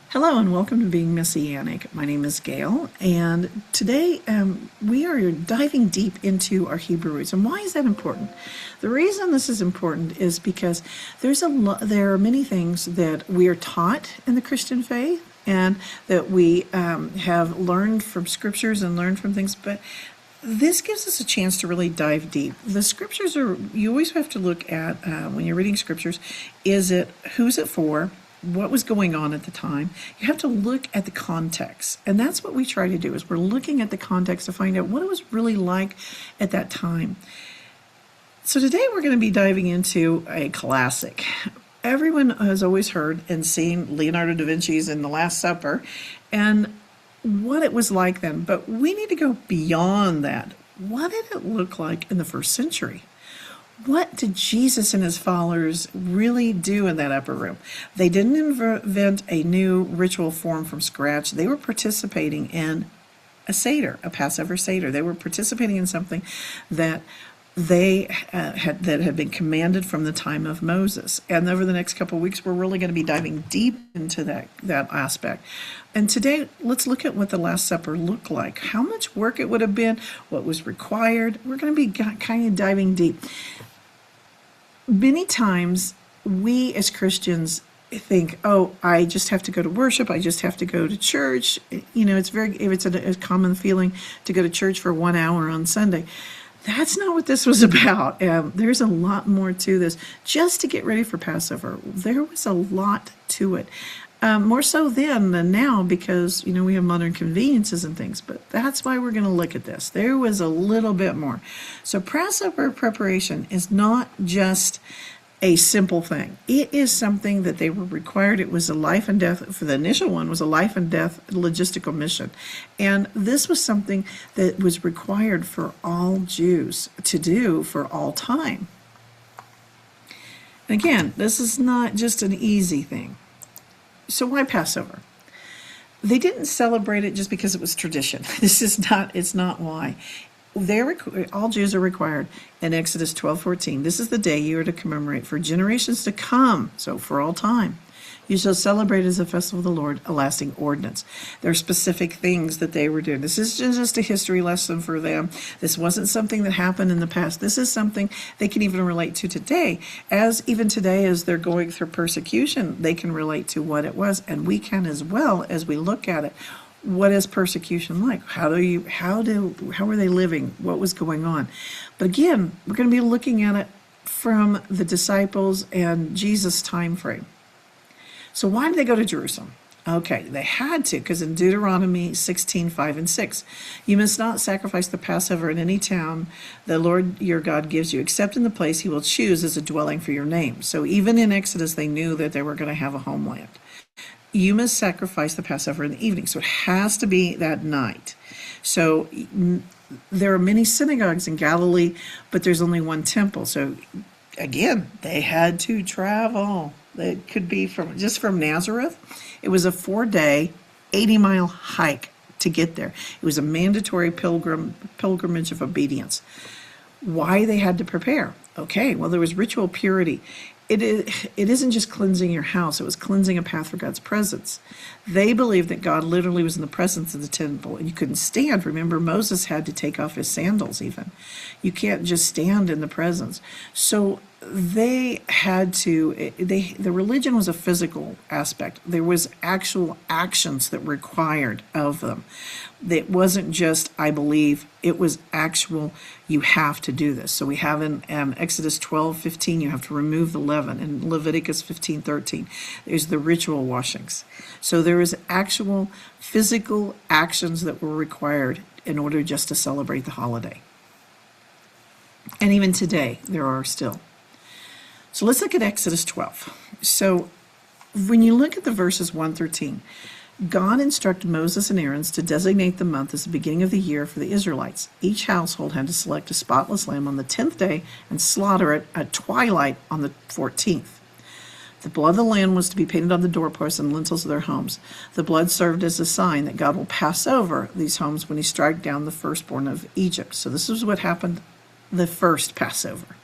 Hello and welcome to Being Messianic. My name is Gail, and today we are diving deep into our Hebrew roots. And why is that important? The reason this is important is because there are many things that we are taught in the Christian faith and that we have learned from scriptures and learned from things, but this gives us a chance to really dive deep. The scriptures you always have to look at when you're reading scriptures, who's it for? What was going on at the time? You have to look at the context. And that's what we try to do, is we're looking at the context to find out what it was really like at that time. So today we're going to be diving into a classic. Everyone has always heard and seen Leonardo da Vinci's In the Last Supper and what it was like then. But we need to go beyond that. What did it look like in the first century? What did Jesus and his followers really do in that upper room? They didn't invent a new ritual form from scratch. They were participating in a Seder, a Passover Seder. They were participating in something that had been commanded from the time of Moses. And over the next couple of weeks, we're really going to be diving deep into that aspect. And today, let's look at what the Last Supper looked like, how much work it would have been, what was required. We're going to be kind of diving deep. Many times we as Christians think, oh, I just have to go to worship. I just have to go to church. It's a common feeling to go to church for 1 hour on Sunday. That's not what this was about. There's a lot more to this. Just to get ready for Passover, there was a lot to it. More so then than now, because we have modern conveniences and things, but that's why we're going to look at this. There was a little bit more. So Passover preparation is not just a simple thing. It is something that they were required. It was a life and death, for the initial one was a life and death logistical mission. And this was something that was required for all Jews to do for all time. And again, this is not just an easy thing. So why Passover? They didn't celebrate it just because it was tradition. It's not why. All Jews are required in Exodus 12:14. This is the day you are to commemorate for generations to come, so for all time. You shall celebrate as a festival of the Lord, a lasting ordinance. There are specific things that they were doing. This is just a history lesson for them. This wasn't something that happened in the past. This is something they can even relate to today. Even today, as they're going through persecution, they can relate to what it was, and we can as well as we look at it. What is persecution like? How were they living? What was going on? But again, we're going to be looking at it from the disciples and Jesus' time frame. So why did they go to Jerusalem? Okay, they had to, because in Deuteronomy 16:5 and 6, you must not sacrifice the Passover in any town the Lord your God gives you, except in the place he will choose as a dwelling for your name. So even in Exodus, they knew that they were going to have a homeland. You must sacrifice the Passover in the evening, so it has to be that night. So there are many synagogues in Galilee, but there's only one temple. So again, they had to travel. It could be from Nazareth. It was a 4-day, 80-mile hike to get there. It was a mandatory pilgrimage of obedience. Why they had to prepare? Okay, well, there was ritual purity. It isn't just cleansing your house. It was cleansing a path for God's presence. They believed that God literally was in the presence of the temple, and you couldn't stand. Remember, Moses had to take off his sandals even. You can't just stand in the presence. So they had to, the religion was a physical aspect. There was actual actions that were required of them. It wasn't just, I believe, it was actual, you have to do this. So we have in Exodus 12:15, you have to remove the leaven. In Leviticus 15:13, there's the ritual washings. So there is actual physical actions that were required in order just to celebrate the holiday. And even today, there are still. So let's look at Exodus 12. So when you look at the verses 1-13, God instructed Moses and Aaron to designate the month as the beginning of the year for the Israelites. Each household had to select a spotless lamb on the 10th day and slaughter it at twilight on the 14th. The blood of the lamb was to be painted on the doorposts and lintels of their homes. The blood served as a sign that God will pass over these homes when he strike down the firstborn of Egypt. So this is what happened the first Passover.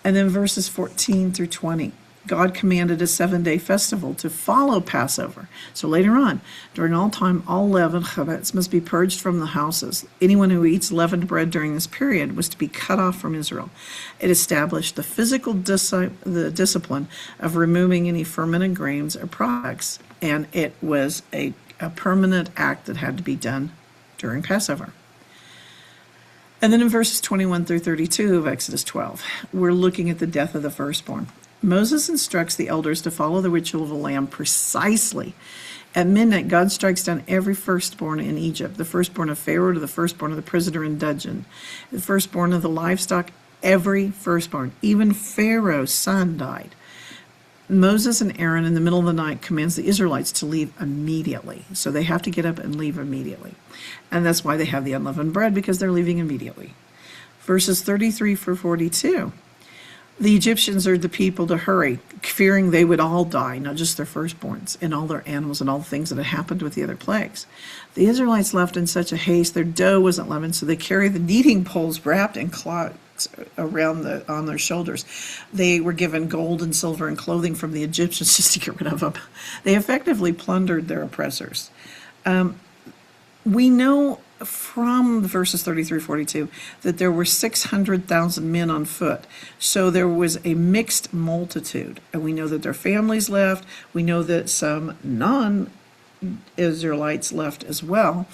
And then verses 14 through 20. God commanded a 7-day festival to follow Passover. So later on, during all time, all leavened chametz must be purged from the houses. Anyone who eats leavened bread during this period was to be cut off from Israel. It established the physical the discipline of removing any fermented grains or products, and it was a permanent act that had to be done during Passover. And then in verses 21 through 32 of Exodus 12, we're looking at the death of the firstborn. Moses instructs the elders to follow the ritual of the lamb precisely. At midnight, God strikes down every firstborn in Egypt, the firstborn of Pharaoh to the firstborn of the prisoner in dungeon, the firstborn of the livestock, every firstborn. Even Pharaoh's son died. Moses and Aaron in the middle of the night commands the Israelites to leave immediately. So they have to get up and leave immediately. And that's why they have the unleavened bread, because they're leaving immediately. Verses 33 through 42. The Egyptians urged the people to hurry, fearing they would all die, not just their firstborns, and all their animals and all the things that had happened with the other plagues. The Israelites left in such a haste, their dough wasn't leavened, so they carried the kneading poles wrapped in cloths around on their shoulders. They were given gold and silver and clothing from the Egyptians just to get rid of them. They effectively plundered their oppressors. We know from verses 33-42 that there were 600,000 men on foot. So there was a mixed multitude. And we know that their families left. We know that some non-Israelites left as well,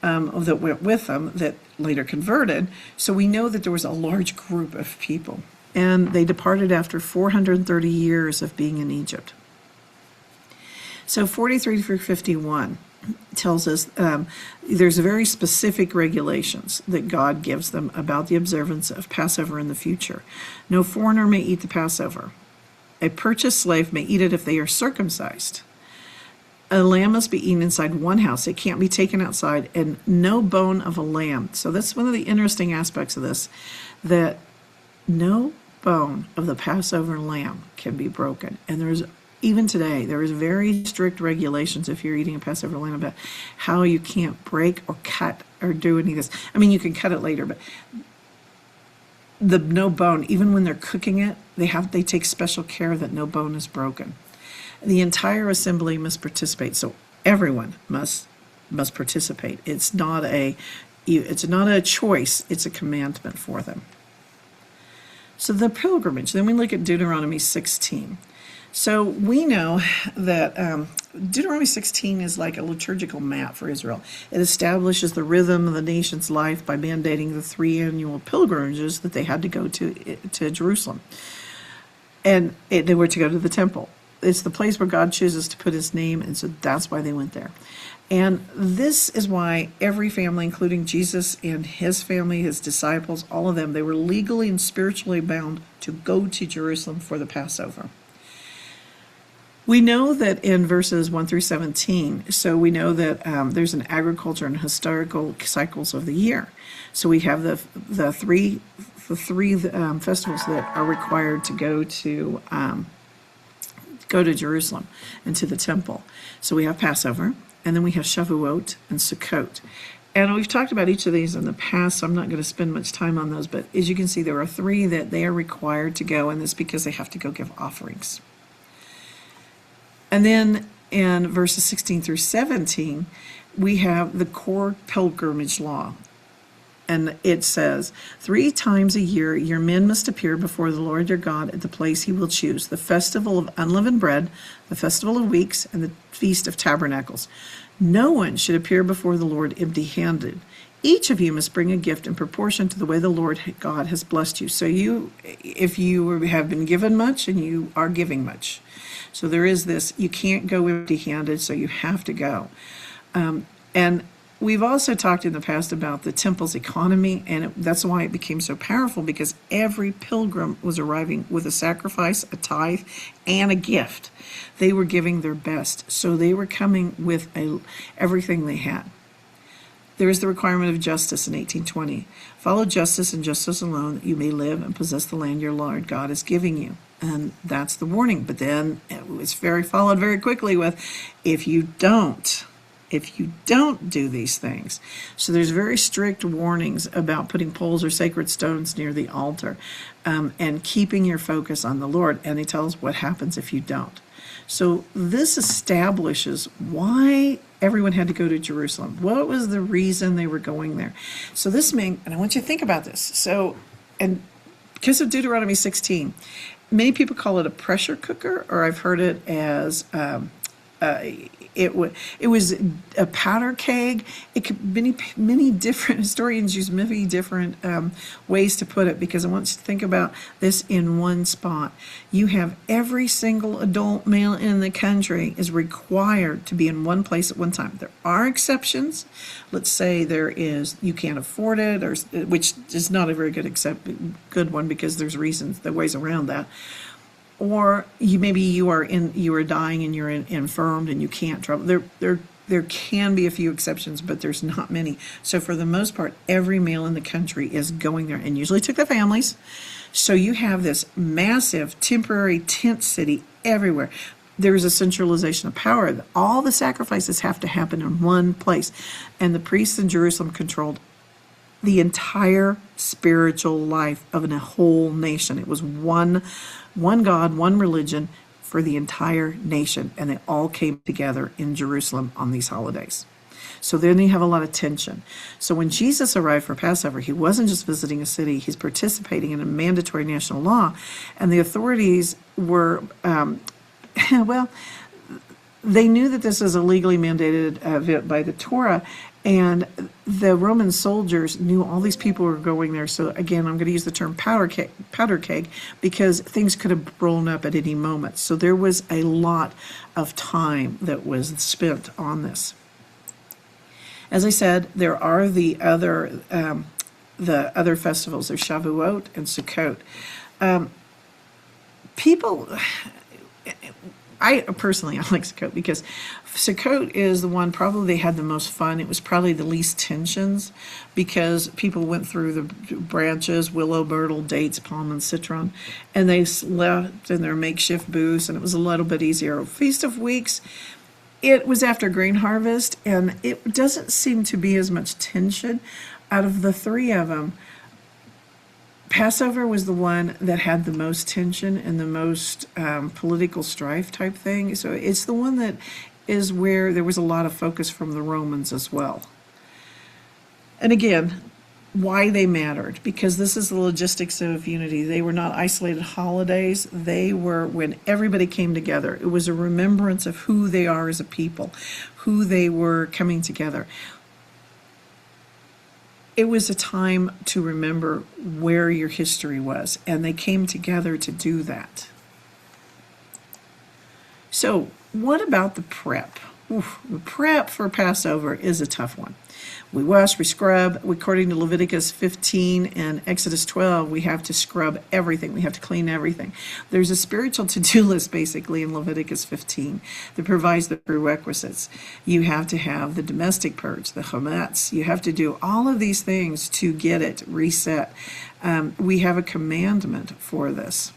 that went with them, that later converted. So we know that there was a large group of people. And they departed after 430 years of being in Egypt. So 43 through 51 tells us there's very specific regulations that God gives them about the observance of Passover in the future. No foreigner may eat the Passover. A purchased slave may eat it if they are circumcised. A lamb must be eaten inside one house. It can't be taken outside, and no bone of a lamb. So that's one of the interesting aspects of this, that no bone of the Passover lamb can be broken. And there's even today, there is very strict regulations if you're eating a Passover lamb about how you can't break or cut or do any of this. I mean, you can cut it later, but the no bone, even when they're cooking it, they take special care that no bone is broken. The entire assembly must participate, so everyone must participate. It's not a choice; it's a commandment for them. So the pilgrimage. Then we look at Deuteronomy 16. So we know that Deuteronomy 16 is like a liturgical map for Israel. It establishes the rhythm of the nation's life by mandating the 3 annual pilgrimages that they had to go to Jerusalem. And they were to go to the temple. It's the place where God chooses to put his name, and so that's why they went there. And this is why every family, including Jesus and his family, his disciples, all of them, they were legally and spiritually bound to go to Jerusalem for the Passover. We know that in verses 1 through 17, so we know that there's an agriculture and historical cycles of the year. So we have the three festivals that are required to go to Jerusalem and to the temple. So we have Passover, and then we have Shavuot and Sukkot. And we've talked about each of these in the past, so I'm not going to spend much time on those. But as you can see, there are 3 that they are required to go, and that's because they have to go give offerings. And then in verses 16 through 17, we have the core pilgrimage law. And it says, 3 times a year your men must appear before the Lord your God at the place he will choose, the festival of unleavened bread, the festival of weeks, and the feast of tabernacles. No one should appear before the Lord empty-handed. Each of you must bring a gift in proportion to the way the Lord God has blessed you. So if you have been given much, and you are giving much. So there is this, you can't go empty-handed, so you have to go. And we've also talked in the past about the temple's economy, and that's why it became so powerful, because every pilgrim was arriving with a sacrifice, a tithe, and a gift. They were giving their best, so they were coming with everything they had. There is the requirement of justice in 1820. Follow justice and justice alone, that you may live and possess the land your Lord God is giving you. And that's the warning. But then it was followed very quickly with, if you don't if you don't do these things. So there's very strict warnings about putting poles or sacred stones near the altar, and keeping your focus on the Lord. And he tells what happens if you don't. So this establishes why everyone had to go to Jerusalem. What was the reason they were going there? So this means, and I want you to think about this. So, and because of Deuteronomy 16, many people call it a pressure cooker, or I've heard it as it was a powder keg. It could many different historians use many different ways to put it, because I want you to think about this in one spot. You have every single adult male in the country is required to be in one place at one time. There are exceptions. Let's say you can't afford it, or which is not a very good one, because there's ways around that. Or you are dying and you're infirmed and you can't travel. There can be a few exceptions, but there's not many. So for the most part, every male in the country is going there, and usually took their families. So you have this massive temporary tent city everywhere. There's a centralization of power. All the sacrifices have to happen in one place, and the priests in Jerusalem controlled the entire spiritual life of a whole nation. It was one God, one religion for the entire nation, and they all came together in Jerusalem on these holidays. So then you have a lot of tension. So when Jesus arrived for Passover, he wasn't just visiting a city, he's participating in a mandatory national law, and the authorities were, well, they knew that this is a legally mandated by the Torah, and the Roman soldiers knew all these people were going there. So again, I'm going to use the term powder keg, because things could have blown up at any moment. So there was a lot of time that was spent on this. As I said, there are the other festivals. There's Shavuot and Sukkot. I personally like Sukkot, because Sukkot is the one probably they had the most fun. It was probably the least tensions, because people went through the branches, willow, myrtle, dates, palm, and citron, and they slept in their makeshift booths, and it was a little bit easier. Feast of Weeks, it was after grain harvest, and it doesn't seem to be as much tension. Out of the three of them, Passover was the one that had the most tension and the most political strife type thing. So it's the one that is where there was a lot of focus from the Romans as well. And again, why they mattered, because this is the logistics of unity. They were not isolated holidays. They were when everybody came together. It was a remembrance of who they are as a people, who they were coming together. It was a time to remember where your history was, and they came together to do that. So what about the prep? The prep for Passover is a tough one. We wash, we scrub. According to Leviticus 15 and Exodus 12, we have to scrub everything. We have to clean everything. There's a spiritual to-do list, basically, in Leviticus 15 that provides the prerequisites. You have to have the domestic purge, the chametz. You have to do all of these things to get it reset. We have a commandment for this.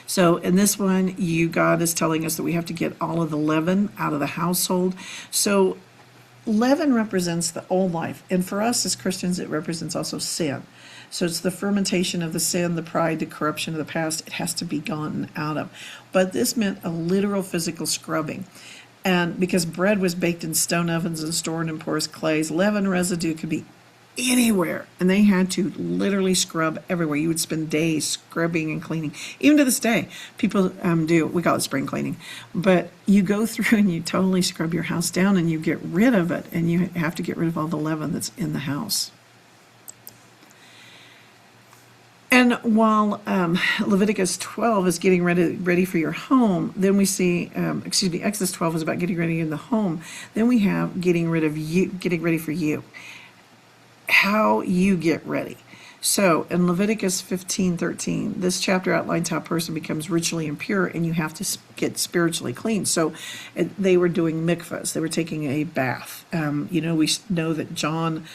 So in this one, God is telling us that we have to get all of the leaven out of the household. So leaven represents the old life, and for us as Christians, it represents also sin. So it's the fermentation of the sin, the pride, the corruption of the past. It has to be gotten out of. But this meant a literal physical scrubbing. And because bread was baked in stone ovens and stored in porous clays, leaven residue could be anywhere, and they had to literally scrub everywhere. You would spend days scrubbing and cleaning. Even to this day, people we call it spring cleaning, but you go through and you totally scrub your house down and you get rid of it, and you have to get rid of all the leaven that's in the house. And while Leviticus 12 is getting ready for your home, then we see, Exodus 12 is about getting ready in the home. Then we have getting ready for you. How you get ready. So in Leviticus 15:13, this chapter outlines how a person becomes ritually impure, and you have to get spiritually clean. So they were doing mikvahs. They were taking a bath. We know that John,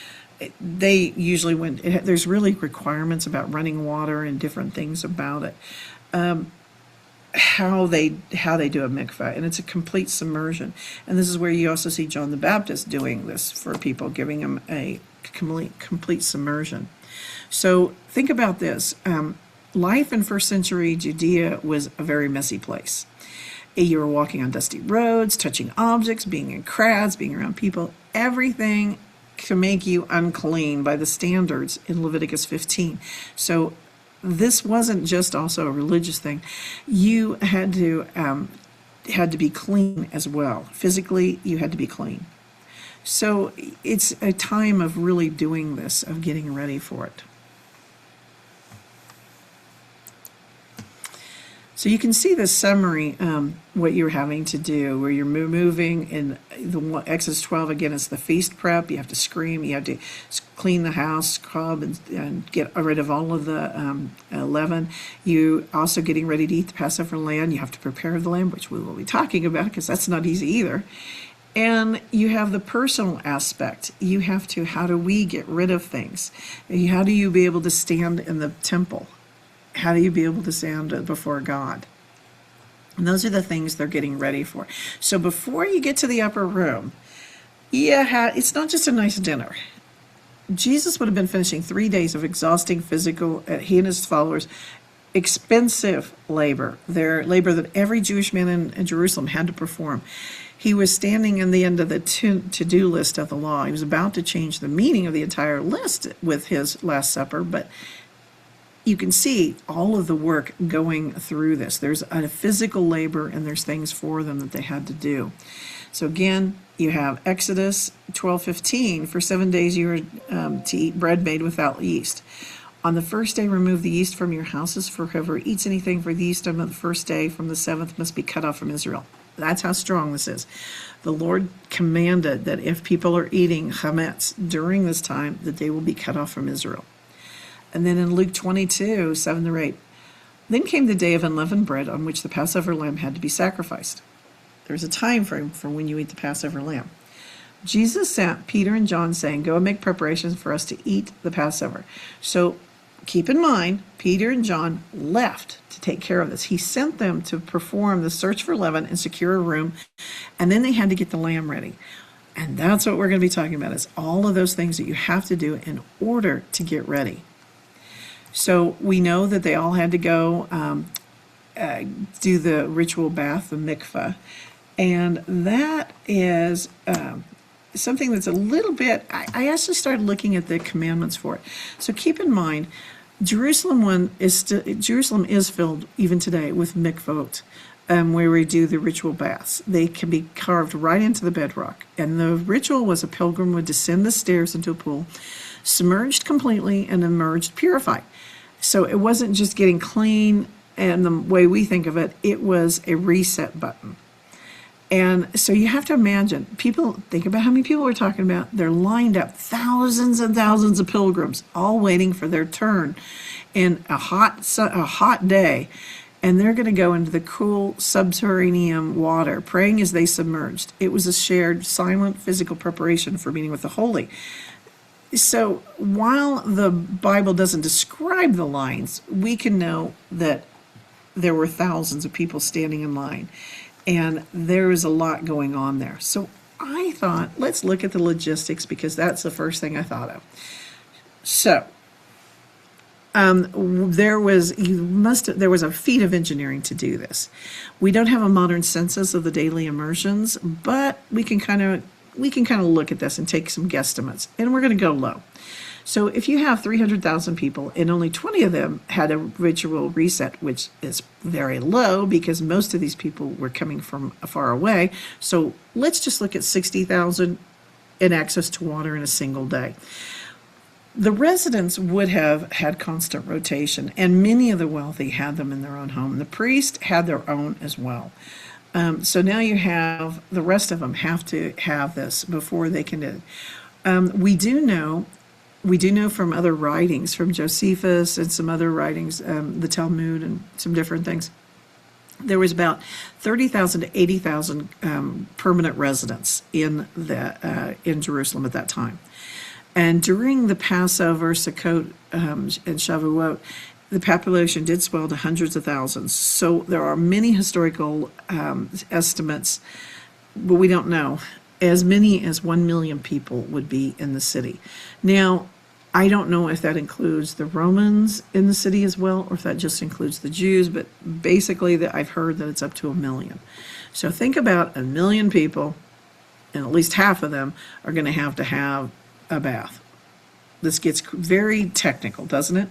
they usually there's really requirements about running water and different things about it. how they do a mikvah, and it's a complete submersion. And this is where you also see John the Baptist doing this for people, giving them a complete submersion. So think about this. Life in first century Judea was a very messy place. You were walking on dusty roads, touching objects, being in crowds, being around people, everything to make you unclean by the standards in Leviticus 15. So this wasn't just also a religious thing. You had to be clean as well. Physically, you had to be clean. So it's a time of really doing this, of getting ready for it. So you can see the summary, what you're having to do, where you're moving in the Exodus 12. Again, it's the feast prep. You have to scream. You have to clean the house, scrub, and get rid of all of the leaven. You also getting ready to eat the Passover lamb. You have to prepare the lamb, which we will be talking about because that's not easy either. And you have the personal aspect. You have to, how do we get rid of things? How do you be able to stand in the temple? How do you be able to stand before God? And those are the things they're getting ready for. So before you get to the upper room, it's not just a nice dinner. Jesus would have been finishing 3 days of exhausting physical, he and his followers, expensive labor. Their labor that every Jewish man in Jerusalem had to perform. He was standing in the end of the to-do list of the law. He was about to change the meaning of the entire list with his Last Supper, but you can see all of the work going through this. There's a physical labor and there's things for them that they had to do. So again, you have Exodus 12:15. For 7 days you are to eat bread made without yeast. On the first day, remove the yeast from your houses, for whoever eats anything for the yeast on the first day from the seventh must be cut off from Israel. That's how strong this is. The Lord commanded that if people are eating chametz during this time, that they will be cut off from Israel. And then in Luke 22, 7-8, then came the day of unleavened bread on which the Passover lamb had to be sacrificed. There's a time frame for when you eat the Passover lamb. Jesus sent Peter and John saying, go and make preparations for us to eat the Passover. So keep in mind, Peter and John left to take care of this. He sent them to perform the search for leaven and secure a room, and then they had to get the lamb ready. And that's what we're going to be talking about, is all of those things that you have to do in order to get ready. So we know that they all had to go do the ritual bath, the mikvah, and that is something that's a little bit, I actually started looking at the commandments for it. So keep in mind, Jerusalem is filled even today with mikvot, where we do the ritual baths. They can be carved right into the bedrock. And the ritual was a pilgrim would descend the stairs into a pool, submerged completely and emerged purified. So it wasn't just getting clean and the way we think of it, it was a reset button. And so you have to imagine, think about how many people we're talking about. They're lined up, thousands and thousands of pilgrims, all waiting for their turn in a hot day. And they're going to go into the cool subterranean water, praying as they submerged. It was a shared, silent, physical preparation for meeting with the holy. So while the Bible doesn't describe the lines, we can know that there were thousands of people standing in line. And there is a lot going on there. So I thought, let's look at the logistics, because that's the first thing I thought of. So there was a feat of engineering to do this. We don't have a modern census of the daily immersions, but we can kind of look at this and take some guesstimates, and we're going to go low. So if you have 300,000 people and only 20 of them had a ritual reset, which is very low because most of these people were coming from far away. So let's just look at 60,000 in access to water in a single day. The residents would have had constant rotation, and many of the wealthy had them in their own home. The priest had their own as well. So now you have the rest of them have to have this before they can do it. We do know from other writings, from Josephus and some other writings, the Talmud and some different things, there was about 30,000 to 80,000 permanent residents in Jerusalem at that time. And during the Passover, Sukkot, and Shavuot, the population did swell to hundreds of thousands. So there are many historical estimates, but we don't know. As many as 1 million people would be in the city. Now, I don't know if that includes the Romans in the city as well, or if that just includes the Jews, but basically I've heard that it's up to 1 million. So think about 1 million people, and at least half of them are going to have a bath. This gets very technical, doesn't it?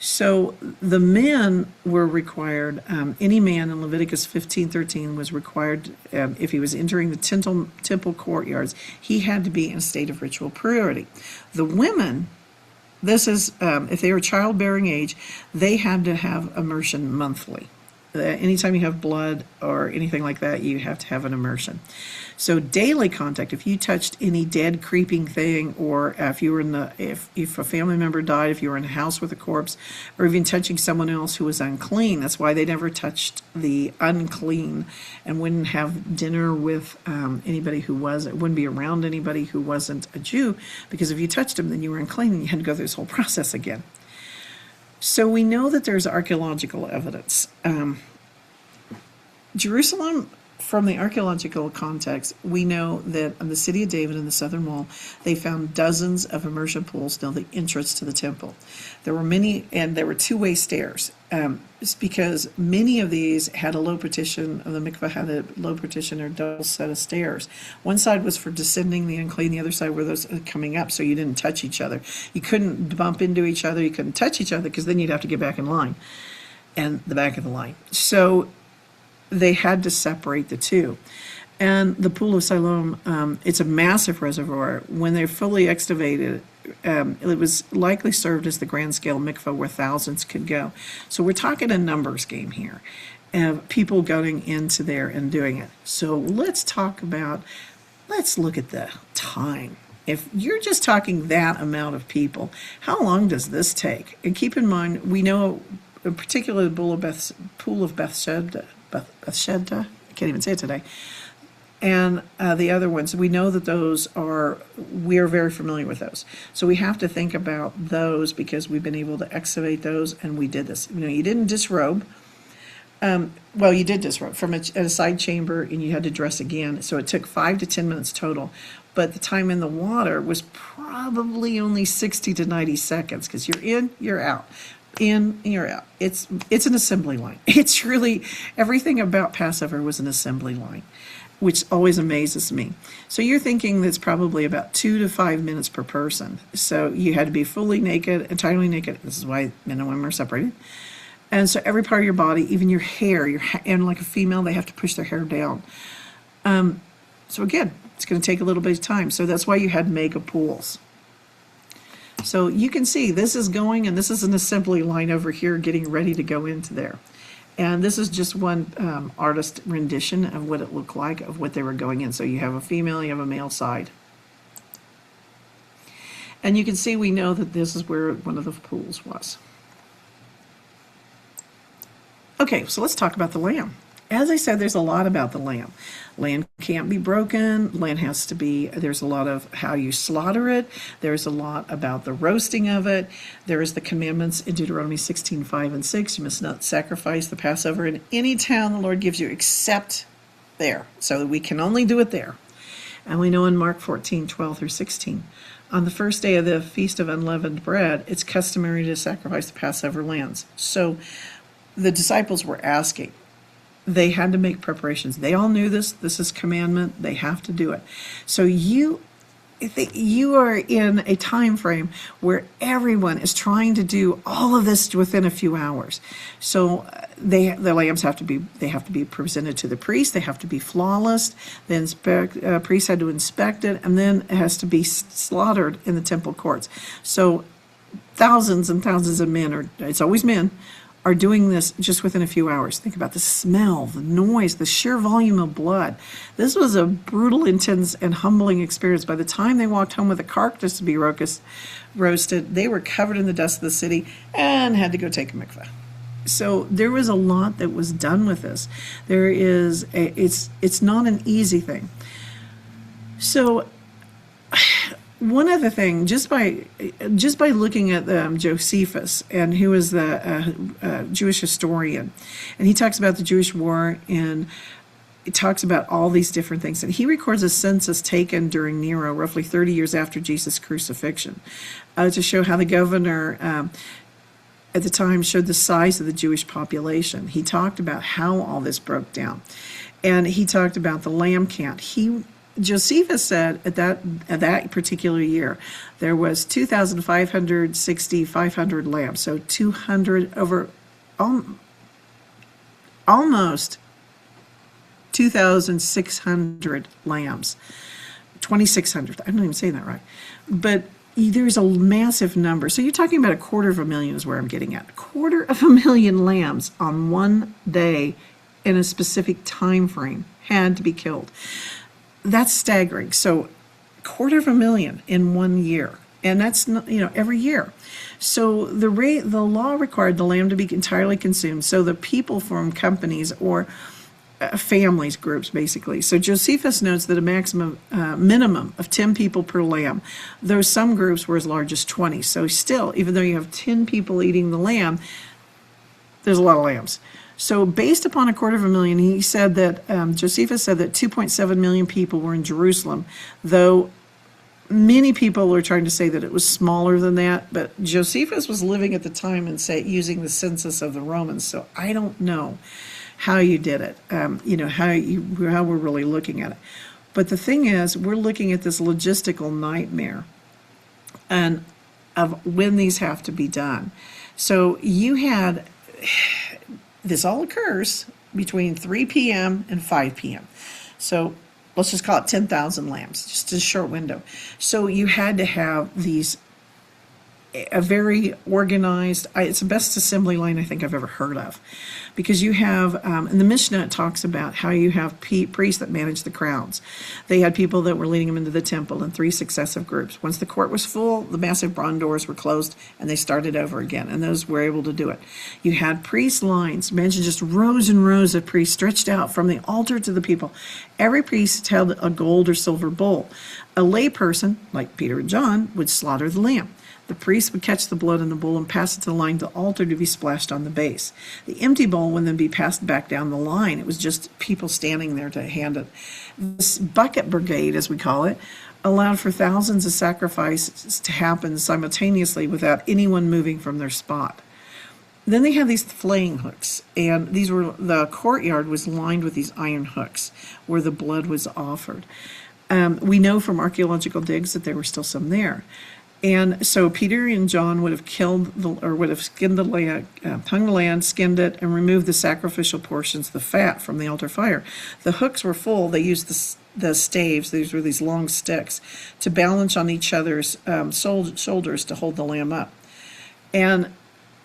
So the men were required, any man in Leviticus 15:13 was required, if he was entering the temple courtyards, he had to be in a state of ritual purity. The women, this is, if they were childbearing age, they had to have immersion monthly. Anytime you have blood or anything like that, you have to have an immersion. So daily contact, if you touched any dead, creeping thing, or if you were if a family member died, if you were in a house with a corpse, or even touching someone else who was unclean, that's why they never touched the unclean and wouldn't have dinner with anybody who wouldn't be around anybody who wasn't a Jew, because if you touched them, then you were unclean and you had to go through this whole process again. So we know that there's archaeological evidence. Jerusalem, from the archaeological context, we know that in the city of David in the southern wall, they found dozens of immersion pools near the entrance to the temple. There were many, and there were two-way stairs. It's because many of these had a low partition, the mikveh had a low partition or double set of stairs. One side was for descending the unclean, the other side were those coming up, so you didn't touch each other. You couldn't bump into each other, you couldn't touch each other, because then you'd have to get back in line, and the back of the line. So they had to separate the two. And the Pool of Siloam, it's a massive reservoir. When they're fully excavated, it was likely served as the grand scale mikveh where thousands could go. So we're talking a numbers game here, of people going into there and doing it. So let's look at the time. If you're just talking that amount of people, how long does this take? And keep in mind, we know, particularly the Pool of Bethesda, I can't even say it today, and the other ones, we know that we are very familiar with those. So we have to think about those because we've been able to excavate those, and we did this. You didn't disrobe. Well, you did disrobe from a side chamber, and you had to dress again. So it took 5 to 10 minutes total. But the time in the water was probably only 60 to 90 seconds because you're in, you're out. In, you're out. It's an assembly line. It's really, everything about Passover was an assembly line, which always amazes me. So you're thinking that's probably about 2 to 5 minutes per person. So you had to be fully naked, entirely naked. This is why men and women are separated. And so every part of your body, even your hair, and like a female, they have to push their hair down. So again, it's going to take a little bit of time. So that's why you had mega pools. So you can see this is going, and this is an assembly line over here getting ready to go into there. And this is just one artist rendition of what it looked like, of what they were going in. So you have a female, you have a male side. And you can see we know that this is where one of the pools was. Okay, so let's talk about the lamb. As I said, there's a lot about the lamb. Lamb can't be broken. Lamb has to be, there's a lot of how you slaughter it. There's a lot about the roasting of it. There is the commandments in Deuteronomy 16:5 and 6. You must not sacrifice the Passover in any town the Lord gives you except there. So we can only do it there. And we know in Mark 14:12 through 16, on the first day of the Feast of Unleavened Bread, it's customary to sacrifice the Passover lambs. So the disciples were asking, they had to make preparations. They all knew this. This is commandment. They have to do it. So you are in a time frame where everyone is trying to do all of this within a few hours. So the lambs have to be presented to the priest. They have to be flawless. The priest had to inspect it, and then it has to be slaughtered in the temple courts. So thousands and thousands of men, it's always men, are doing this just within a few hours. Think about the smell, the noise, the sheer volume of blood. This was a brutal, intense, and humbling experience. By the time they walked home with the carcass to be roasted, they were covered in the dust of the city and had to go take a mikveh. So there was a lot that was done with this. It's not an easy thing. So One other thing, just by looking at Josephus, and who is the Jewish historian, and he talks about the Jewish war, and it talks about all these different things, and he records a census taken during Nero, roughly 30 years after Jesus' crucifixion, to show how the governor at the time showed the size of the Jewish population. He talked about how all this broke down, and he talked about the lamb count. Josephus said at that particular year, there was 500 lambs, so 200 over, almost 2,600 lambs, 2,600. I don't even say that right, but there's a massive number. So you're talking about 250,000 is where I'm getting at. 250,000 lambs on one day in a specific time frame had to be killed. That's staggering. So 250,000 in 1 year, and that's not, every year. So the law required the lamb to be entirely consumed. So the people from companies or families, groups, basically. So Josephus notes that a minimum of 10 people per lamb, though some groups were as large as 20. So still, even though you have 10 people eating the lamb, there's a lot of lambs. So based upon 250,000, he said that, Josephus said that 2.7 million people were in Jerusalem, though many people are trying to say that it was smaller than that, but Josephus was living at the time and using the census of the Romans, so I don't know how you did it, how we're really looking at it. But the thing is, we're looking at this logistical nightmare and of when these have to be done. So you had... This all occurs between 3 p.m. and 5 p.m. So let's just call it 10,000 lambs, just a short window. So you had to have a very organized, it's the best assembly line I think I've ever heard of. Because you have, in the Mishnah, it talks about how you have priests that manage the crowds. They had people that were leading them into the temple in 3 successive groups. Once the court was full, the massive bronze doors were closed and they started over again, and those were able to do it. You had priest lines, imagine just rows and rows of priests stretched out from the altar to the people. Every priest held a gold or silver bowl. A lay person, like Peter and John, would slaughter the lamb. The priest would catch the blood in the bowl and pass it to the line to the altar to be splashed on the base. The empty bowl would then be passed back down the line. It was just people standing there to hand it. This bucket brigade, as we call it, allowed for thousands of sacrifices to happen simultaneously without anyone moving from their spot. Then they had these flaying hooks, and the courtyard was lined with these iron hooks where the blood was offered. We know from archaeological digs that there were still some there. And so Peter and John would have skinned the lamb, hung the lamb, skinned it, and removed the sacrificial portions, the fat, from the altar fire. The hooks were full. They used the staves, these were these long sticks, to balance on each other's shoulders to hold the lamb up. And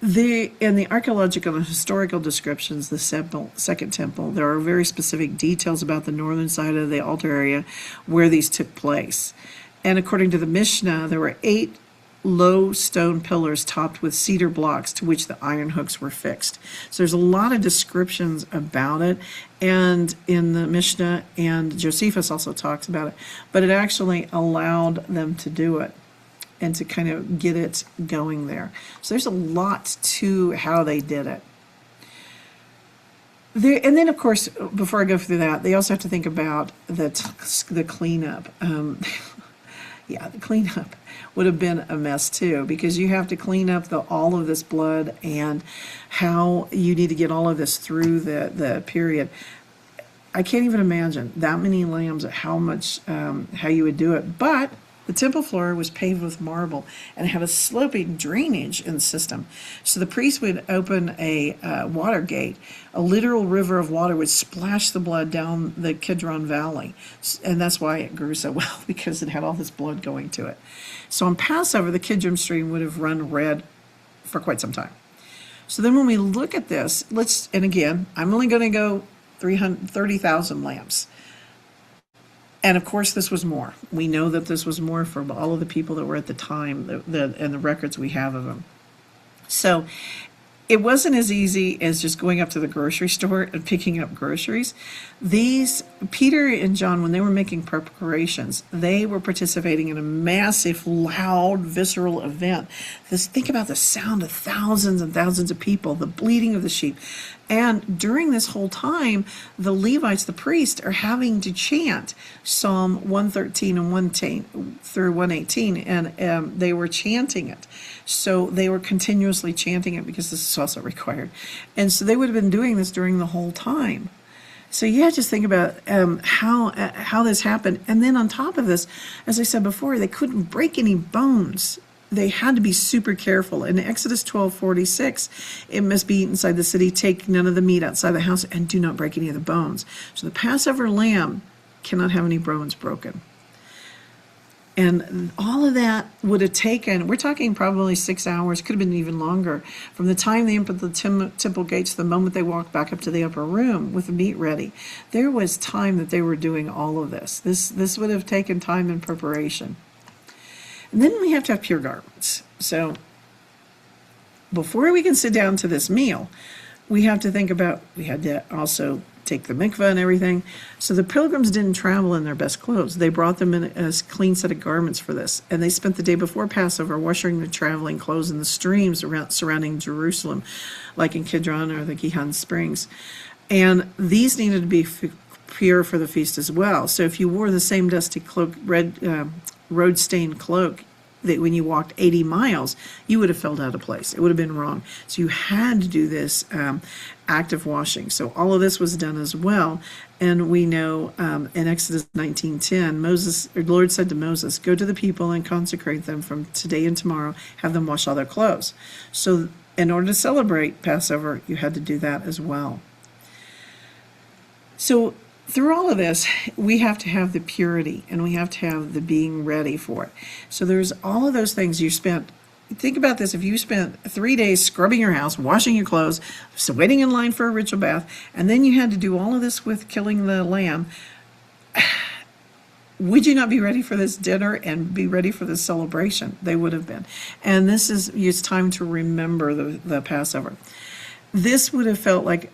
in the archaeological and historical descriptions, the Second Temple, there are very specific details about the northern side of the altar area where these took place. And according to the Mishnah, there were 8 low stone pillars topped with cedar blocks to which the iron hooks were fixed. So there's a lot of descriptions about it, and in the Mishnah, and Josephus also talks about it, but it actually allowed them to do it and to kind of get it going there. So there's a lot to how they did it. And then, of course, before I go through that, they also have to think about the cleanup. Yeah, the cleanup would have been a mess too, because you have to clean up all of this blood and how you need to get all of this through the period. I can't even imagine that many lambs, how you would do it. But the temple floor was paved with marble and had a sloping drainage in the system. So the priest would open a water gate. A literal river of water would splash the blood down the Kidron Valley. And that's why it grew so well, because it had all this blood going to it. So on Passover, the Kidron stream would have run red for quite some time. So then when we look at this, and again, I'm only going to go 30,000 lambs. And of course, this was more. We know that this was more for all of the people that were at the time, and the records we have of them. So it wasn't as easy as just going up to the grocery store and picking up groceries. These, Peter and John, when they were making preparations, they were participating in a massive, loud, visceral event. Think about the sound of thousands and thousands of people, the bleating of the sheep. And during this whole time, the Levites, the priests, are having to chant Psalm 113 and 110 through 118, and they were chanting it. So they were continuously chanting it because this is also required. And so they would have been doing this during the whole time. So yeah, just think about how this happened. And then on top of this, as I said before, they couldn't break any bones. They had to be super careful. In Exodus 12:46, it must be eaten inside the city. Take none of the meat outside the house, and do not break any of the bones. So the Passover lamb cannot have any bones broken. And all of that would have taken, we're talking probably 6 hours, could have been even longer, from the time they entered the temple gates to the moment they walked back up to the upper room with the meat ready. There was time that they were doing all of this. This would have taken time and preparation. And then we have to have pure garments. So before we can sit down to this meal, we have to think about, we had to also take the mikvah and everything. So the pilgrims didn't travel in their best clothes. They brought them in a clean set of garments for this. And they spent the day before Passover washing their traveling clothes in the streams surrounding Jerusalem, like in Kidron or the Gihon Springs. And these needed to be pure for the feast as well. So if you wore the same dusty cloak, red road-stained cloak, that when you walked 80 miles, you would have felt out of place. It would have been wrong. So you had to do this active washing. So all of this was done as well. And we know in Exodus 19:10, the Lord said to Moses, go to the people and consecrate them from today and tomorrow, have them wash all their clothes. So in order to celebrate Passover, you had to do that as well. So through all of this, we have to have the purity and we have to have the being ready for it. So there's all of those things you spent. Think about this. If you spent 3 days scrubbing your house, washing your clothes, so waiting in line for a ritual bath, and then you had to do all of this with killing the lamb, would you not be ready for this dinner and be ready for this celebration? They would have been. And it's time to remember the Passover. This would have felt like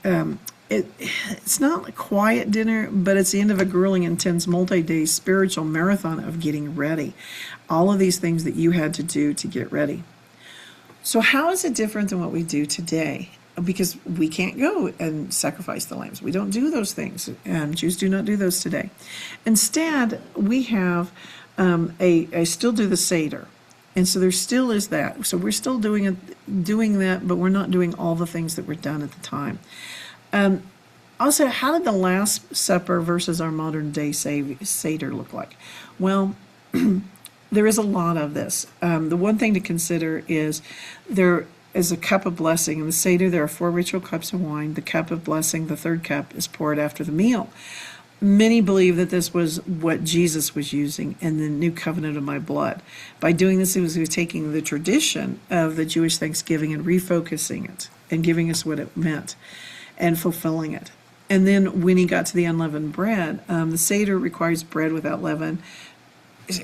it's not a quiet dinner, but it's the end of a grueling, intense, multi-day spiritual marathon of getting ready. All of these things that you had to do to get ready. So how is it different than what we do today? Because we can't go and sacrifice the lambs. We don't do those things. Jews do not do those today. Instead, we have I still do the Seder. And so there still is that. So we're still doing that, but we're not doing all the things that were done at the time. Also, how did the Last Supper versus our modern day Seder look like? Well, there is a lot of this. The one thing to consider is there is a cup of blessing. In the Seder, there are 4 ritual cups of wine. The cup of blessing, the third cup, is poured after the meal. Many believe that this was what Jesus was using in the new covenant of my blood. By doing this, he was taking the tradition of the Jewish Thanksgiving and refocusing it and giving us what it meant and fulfilling it. And then when he got to the unleavened bread, the Seder requires bread without leaven,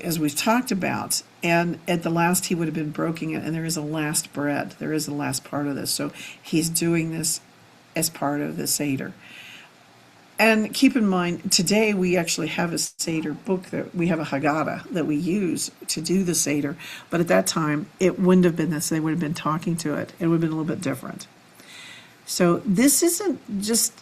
as we've talked about. And at the last, he would have been broken it, and there is a last bread. There is a last part of this. So he's doing this as part of the Seder. And keep in mind, today we actually have a Seder book, that we have a Haggadah that we use to do the Seder. But at that time, it wouldn't have been this. They would have been talking to it. It would have been a little bit different. So this isn't just,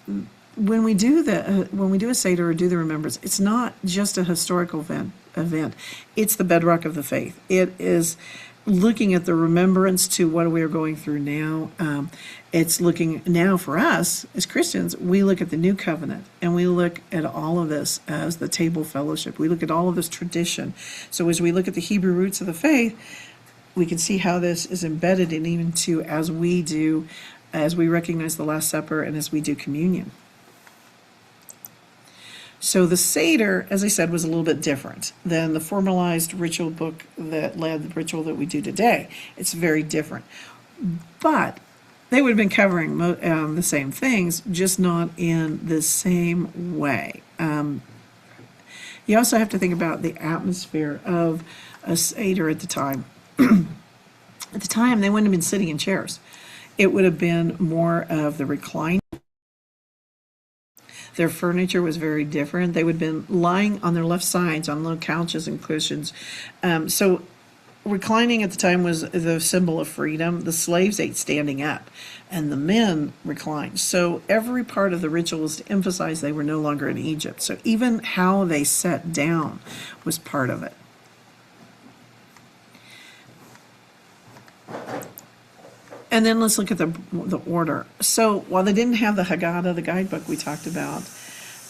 when we do a Seder or do the remembrance, it's not just a historical event. It's the bedrock of the faith. It is looking at the remembrance to what we are going through now. It's looking now for us as Christians, we look at the new covenant and we look at all of this as the table fellowship. We look at all of this tradition. So as we look at the Hebrew roots of the faith, we can see how this is embedded in even to as we recognize the Last Supper and as we do communion. So the Seder, as I said, was a little bit different than the formalized ritual book that led the ritual that we do today. It's very different. But they would have been covering the same things, just not in the same way. You also have to think about the atmosphere of a Seder at the time. At the time, they wouldn't have been sitting in chairs. It would have been more of the recline. Their furniture was very different. They would have been lying on their left sides on little couches and cushions. So reclining at the time was the symbol of freedom. The slaves ate standing up, and the men reclined. So every part of the ritual was to emphasize they were no longer in Egypt. So even how they sat down was part of it. And then let's look at the order. So while they didn't have the Haggadah, the guidebook we talked about,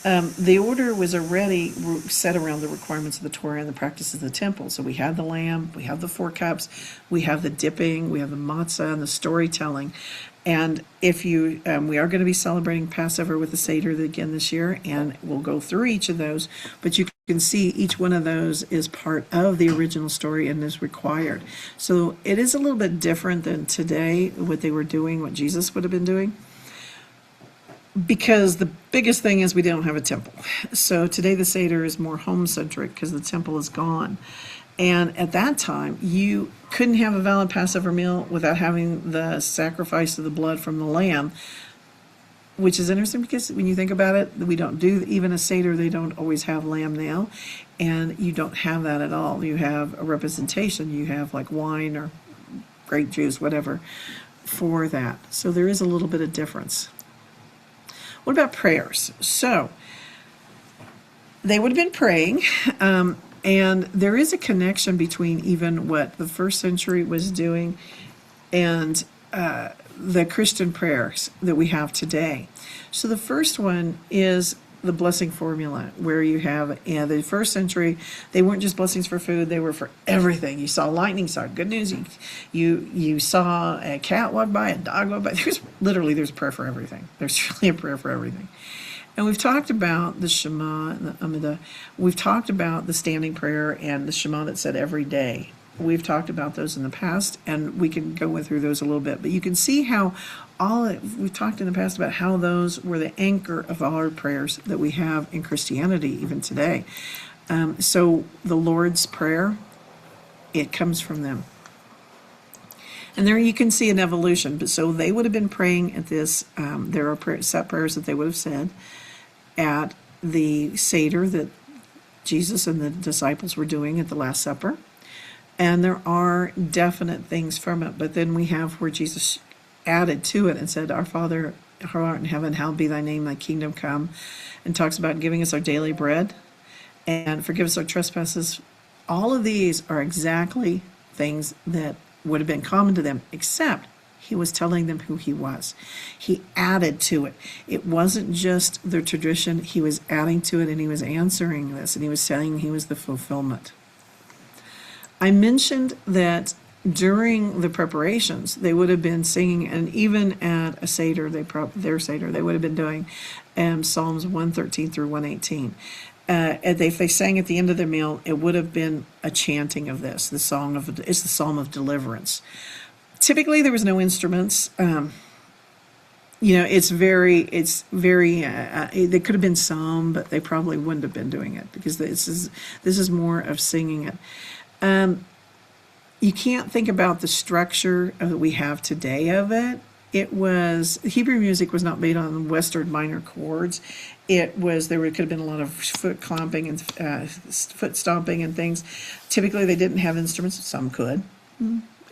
the order was already set around the requirements of the Torah and the practices of the temple. So we had the lamb, we have the 4 cups, we have the dipping, we have the matzah and the storytelling. And if you, we are going to be celebrating Passover with the Seder again this year, and we'll go through each of those, but you can see each one of those is part of the original story and is required. So it is a little bit different than today, what they were doing, what Jesus would have been doing. Because the biggest thing is we don't have a temple. So today the Seder is more home-centric because the temple is gone. And at that time, you couldn't have a valid Passover meal without having the sacrifice of the blood from the lamb, which is interesting because when you think about it, we don't do, even a Seder, they don't always have lamb now, and you don't have that at all. You have a representation. You have like wine or grape juice, whatever, for that. So there is a little bit of difference. What about prayers? So they would have been praying, and there is a connection between even what the first century was doing and the Christian prayers that we have today. So the first one is the blessing formula, where you have, the first century, they weren't just blessings for food, they were for everything. You saw lightning, saw good news, you saw a cat walk by, a dog walk by. There's a prayer for everything. There's really a prayer for everything. And we've talked about the Shema, and the Amidah. We've talked about the standing prayer and the Shema that said every day. We've talked about those in the past, and we can go through those a little bit. But you can see how we've talked in the past about how those were the anchor of all our prayers that we have in Christianity, even today. So the Lord's Prayer, it comes from them. And there you can see an evolution. But so they would have been praying at this. There are set prayers that they would have said at the Seder that Jesus and the disciples were doing at the Last Supper. And there are definite things from it. But then we have where Jesus added to it and said, Our Father, who art in heaven, hallowed be thy name, thy kingdom come. And talks about giving us our daily bread and forgive us our trespasses. All of these are exactly things that would have been common to them, except he was telling them who he was. He added to it. It wasn't just their tradition. He was adding to it, and he was answering this, and he was saying he was the fulfillment. I mentioned that during the preparations, they would have been singing, and even at a Seder, their Seder, they would have been doing Psalms 113 through 118. If they sang at the end of their meal, it would have been a chanting of this. It's the Psalm of Deliverance. Typically, there was no instruments. It's very. There could have been some, but they probably wouldn't have been doing it because this is more of singing it. You can't think about the structure that we have today of it. Hebrew music was not made on Western minor chords. There could have been a lot of foot clomping and foot stomping and things. Typically, they didn't have instruments. Some could.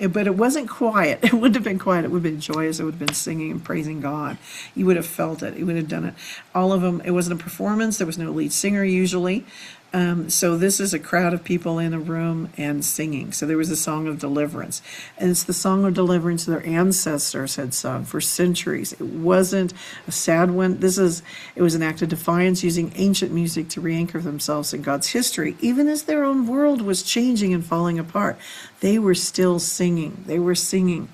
But it wasn't quiet. It wouldn't have been quiet. It would have been joyous. It would have been singing and praising God. You would have felt it. You would have done it. All of them, it wasn't a performance. There was no lead singer usually. So this is a crowd of people in a room and singing. So there was a song of deliverance. And it's the song of deliverance their ancestors had sung for centuries. It wasn't a sad one. It was an act of defiance using ancient music to re-anchor themselves in God's history. Even as their own world was changing and falling apart, they were still singing. They were singing.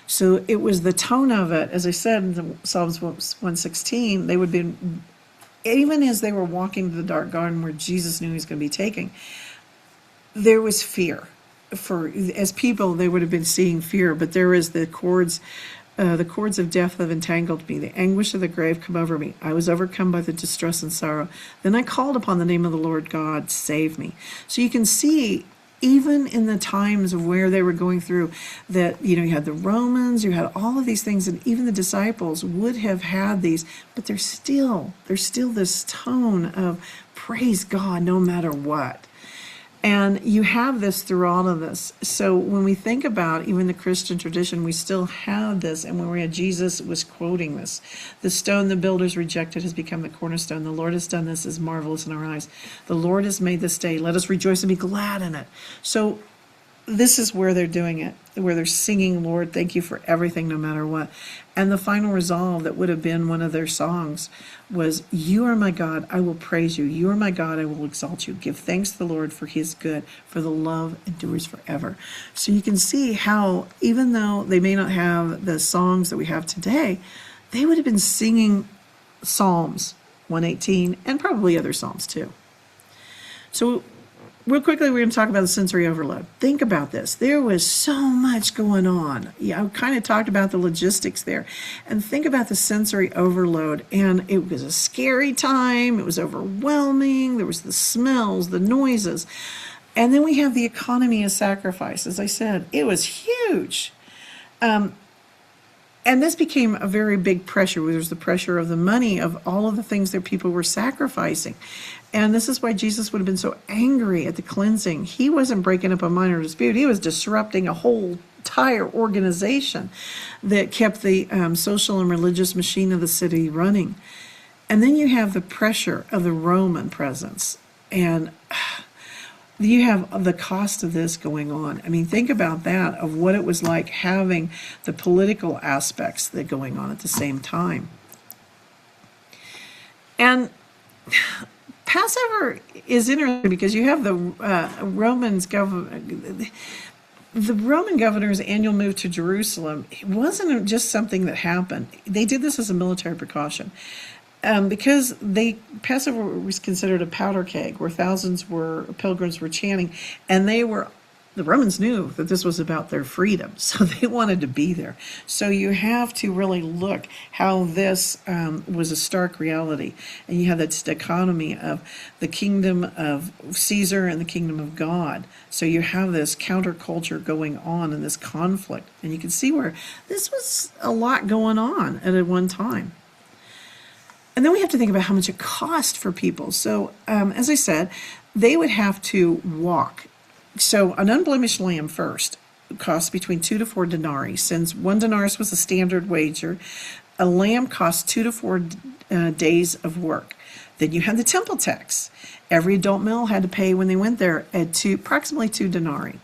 So it was the tone of it. As I said in Psalms 116, they would be, even as they were walking to the dark garden where Jesus knew he was going to be taken, there was fear. As people, they would have been seeing fear, but there is the cords of death have entangled me. The anguish of the grave come over me. I was overcome by the distress and sorrow. Then I called upon the name of the Lord God, save me. So you can see even in the times of where they were going through that, you had the Romans, you had all of these things, and even the disciples would have had these, but there's still this tone of praise God no matter what. And you have this through all of this. So when we think about even the Christian tradition, we still have this. And when we had Jesus was quoting this, the stone the builders rejected has become the cornerstone. The Lord has done this, is marvelous in our eyes. The Lord has made this day. Let us rejoice and be glad in it. So this is where they're doing it, where they're singing, Lord, thank you for everything, no matter what. And the final resolve that would have been one of their songs was, you are my God, I will praise you. You are my God, I will exalt you. Give thanks to the Lord, for he is good, for the love endures forever. So you can see how, even though they may not have the songs that we have today, they would have been singing Psalms 118 and probably other Psalms too. So real quickly, we're going to talk about the sensory overload. Think about this. There was so much going on. Yeah, I kind of talked about the logistics there. And think about the sensory overload. And it was a scary time. It was overwhelming. There was the smells, the noises. And then we have the economy of sacrifice. As I said, it was huge. And this became a very big pressure. There's the pressure of the money, of all of the things that people were sacrificing. And this is why Jesus would have been so angry at the cleansing. He wasn't breaking up a minor dispute. He was disrupting a whole entire organization that kept the social and religious machine of the city running. And then you have the pressure of the Roman presence. And you have the cost of this going on. I mean, think about that, of what it was like having the political aspects that going on at the same time. And Passover is interesting because you have the Roman governor's annual move to Jerusalem. It wasn't just something that happened. They did this as a military precaution. Because Passover was considered a powder keg where pilgrims were chanting, and the Romans knew that this was about their freedom, so they wanted to be there. So you have to really look how this was a stark reality, and you have that dichotomy of the kingdom of Caesar and the kingdom of God. So you have this counterculture going on in this conflict, and you can see where this was a lot going on at one time. And then we have to think about how much it cost for people. So, as I said, they would have to walk. So an unblemished lamb first cost between 2 to 4 denarii. Since 1 denarius was a standard wager, a lamb cost 2 to 4 days of work. Then you had the temple tax. Every adult male had to pay when they went there at approximately 2 denarii.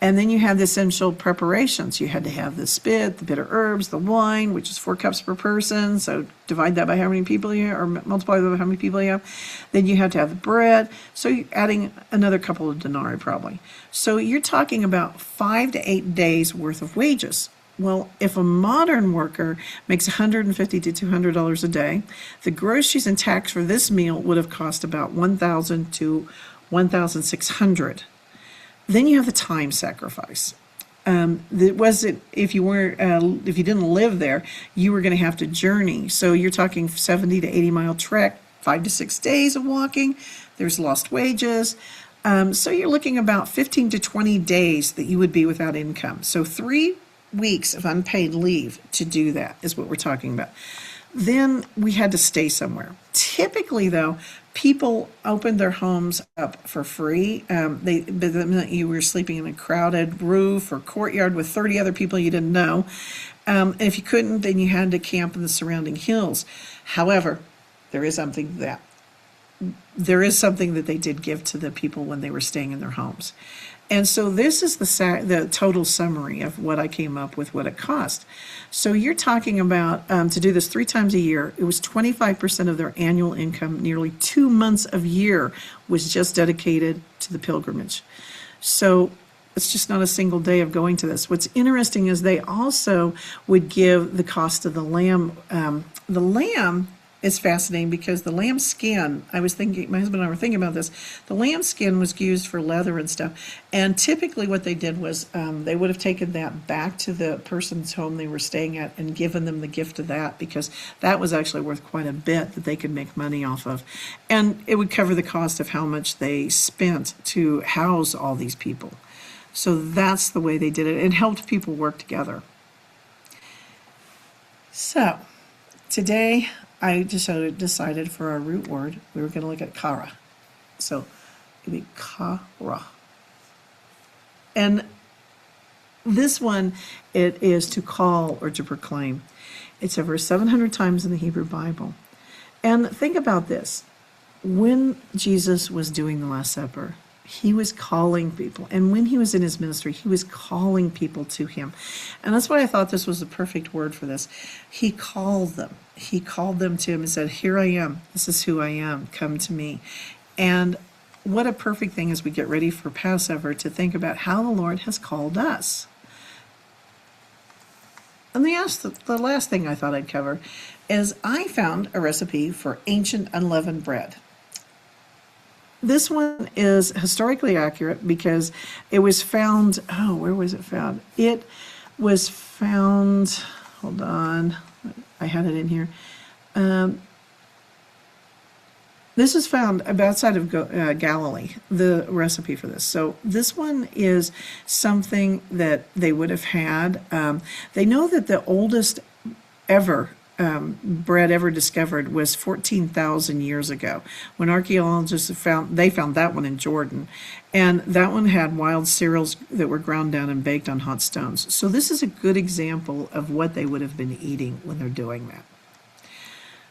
And then you have the essential preparations. You had to have the spit, the bitter herbs, the wine, which is 4 cups per person. So divide that by how many people you have, or multiply that by how many people you have. Then you have to have the bread. So you're adding another couple of denarii probably. So you're talking about 5 to 8 days worth of wages. Well, if a modern worker makes $150 to $200 a day, the groceries and tax for this meal would have cost about $1,000 to $1,600. Then you have the time sacrifice. If you didn't live there, you were going to have to journey. So you're talking 70 to 80 mile trek, 5 to 6 days of walking. There's lost wages. So you're looking about 15 to 20 days that you would be without income. So 3 weeks of unpaid leave to do that is what we're talking about. Then we had to stay somewhere. Typically, though, people opened their homes up for free. You were sleeping in a crowded roof or courtyard with 30 other people you didn't know. And if you couldn't, then you had to camp in the surrounding hills. However, there is something that they did give to the people when they were staying in their homes. And so this is the total summary of what I came up with, what it cost. So you're talking about, to do this 3 times a year, it was 25% of their annual income. Nearly 2 months of year was just dedicated to the pilgrimage. So it's just not a single day of going to this. What's interesting is they also would give the cost of the lamb. The lamb is fascinating because the lamb skin, I was thinking, my husband and I were thinking about this, the lamb skin was used for leather and stuff. And typically what they did was they would have taken that back to the person's home they were staying at and given them the gift of that, because that was actually worth quite a bit that they could make money off of. And it would cover the cost of how much they spent to house all these people. So that's the way they did it. It helped people work together. So today I decided for our root word we were going to look at kara. So it'd be kara. And this one, it is to call or to proclaim. It's over 700 times in the Hebrew Bible. And think about this. When Jesus was doing the Last Supper, he was calling people. And when he was in his ministry, he was calling people to him. And that's why I thought this was the perfect word for this. He called them. He called them to him and said, here I am. This is who I am. Come to me. And what a perfect thing as we get ready for Passover to think about how the Lord has called us. And the last thing I thought I'd cover is I found a recipe for ancient unleavened bread. This one is historically accurate because it was found, where was it found? It was found, hold on, I had it in here. This is found outside of Galilee, the recipe for this. So this one is something that they would have had. They know that the oldest ever bread ever discovered was 14,000 years ago, when archaeologists found that one in Jordan, and that one had wild cereals that were ground down and baked on hot stones. So this is a good example of what they would have been eating when they're doing that.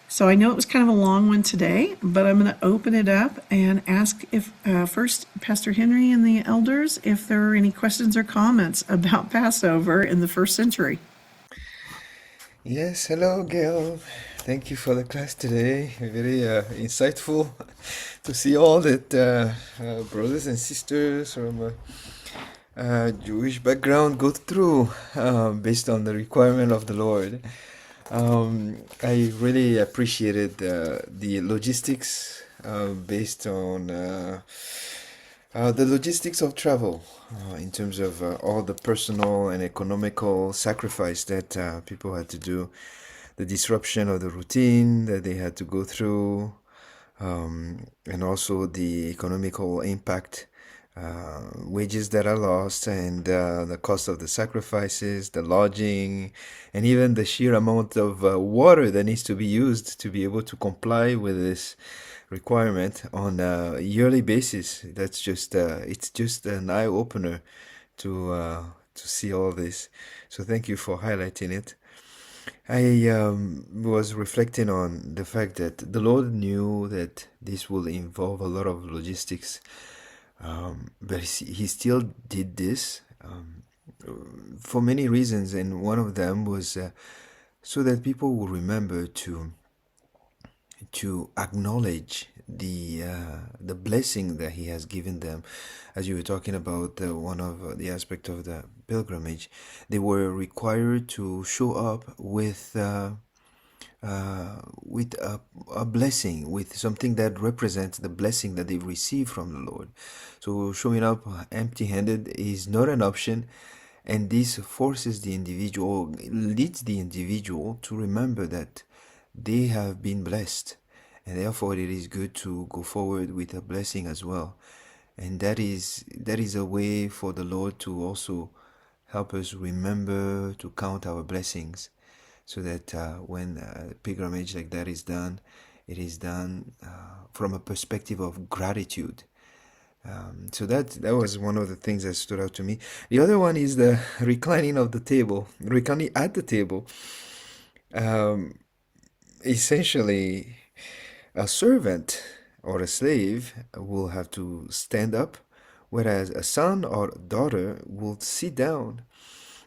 So I know it was kind of a long one today, but I'm going to open it up and ask if first Pastor Henry and the elders if there are any questions or comments about Passover in the first century. Yes, hello, Gail. Thank you for the class today. Very insightful to see all that brothers and sisters from Jewish background go through based on the requirement of the Lord. I really appreciated the logistics based on the logistics of travel in terms of all the personal and economical sacrifice that people had to do, the disruption of the routine that they had to go through, and also the economical impact, wages that are lost, and the cost of the sacrifices, the lodging, and even the sheer amount of water that needs to be used to be able to comply with this requirement on a yearly basis. That's just it's just an eye opener to see all this. So thank you for highlighting it. I was reflecting on the fact that the Lord knew that this will involve a lot of logistics, but he still did this for many reasons, and one of them was so that people will remember to acknowledge the blessing that he has given them. As you were talking about one of the aspect of the pilgrimage, they were required to show up with a blessing, with something that represents the blessing that they've received from the Lord. So showing up empty-handed is not an option, and this forces the individual, leads the individual to remember that they have been blessed, and therefore it is good to go forward with a blessing as well. And that is a way for the Lord to also help us remember to count our blessings, so that when a pilgrimage like that is done, it is done from a perspective of gratitude. So that was one of the things that stood out to me. The other one is the reclining at the table. Essentially, a servant or a slave will have to stand up, whereas a son or daughter will sit down.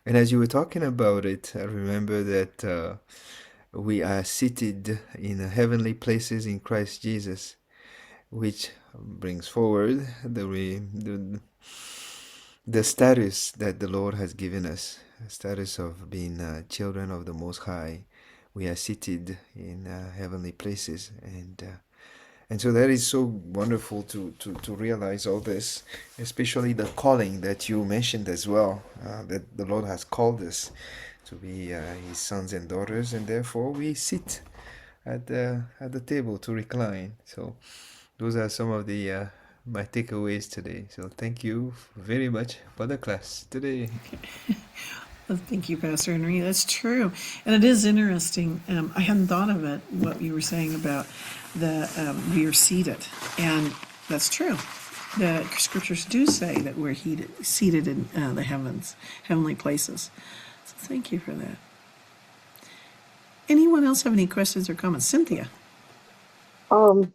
And as you were talking about it, I remember that we are seated in heavenly places in Christ Jesus, which brings forward the status that the Lord has given us, a status of being children of the Most High, we are seated in heavenly places, and so that is so wonderful to realize all this, especially the calling that you mentioned as well, that the Lord has called us to be His sons and daughters, and therefore we sit at the table to recline. So those are some of the my takeaways today. So thank you very much for the class today. Well, thank you, Pastor Henry. That's true, and it is interesting. I hadn't thought of it. What you were saying about the we are seated, and that's true. The scriptures do say that we're seated in the heavenly places. So thank you for that. Anyone else have any questions or comments? Cynthia. Um,